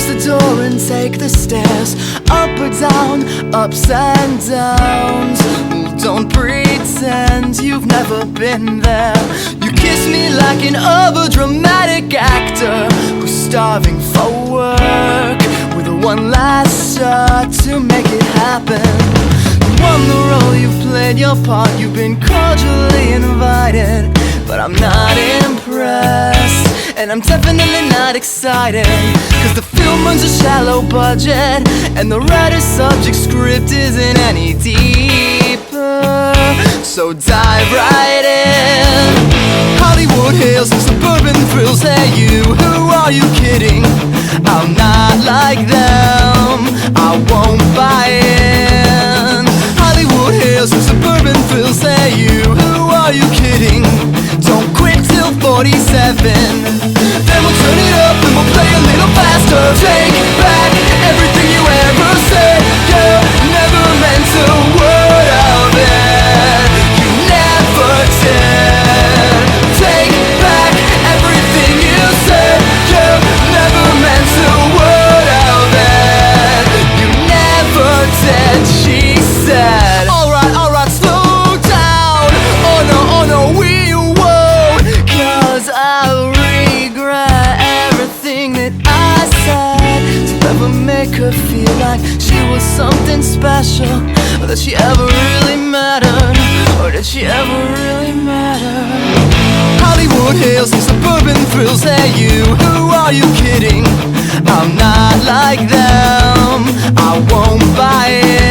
close the door and take the stairs. Up or down, ups and downs. Don't pretend you've never been there. You kiss me like an overdramatic actor who's starving for work, with one last shot to make it happen. You won the role, you've played your part, you've been cordially invited, but I'm not impressed, and I'm definitely not excited, cause the film runs a shallow budget, and the writer's subject script isn't any deeper. So dive right in. Hollywood Hills and suburban thrills. Hey you, who are you kidding? I'm not like them, I won't buy in. Hollywood Hills and suburban thrills. Hey you, who are you kidding? Don't quit till 47. Then we'll turn it up and we'll play a little faster. Take back everything you ever said. You never meant a word of it. You never did. Take back everything you said. You never meant a word of it. You never did, she said. Alright, slow down. Oh no, we won't. Cause I regret everything that I said to ever make her feel like she was something special, or that she ever really mattered, or did she ever really matter? Hollywood Hills and suburban thrills. Hey you, who are you kidding? I'm not like them, I won't buy it.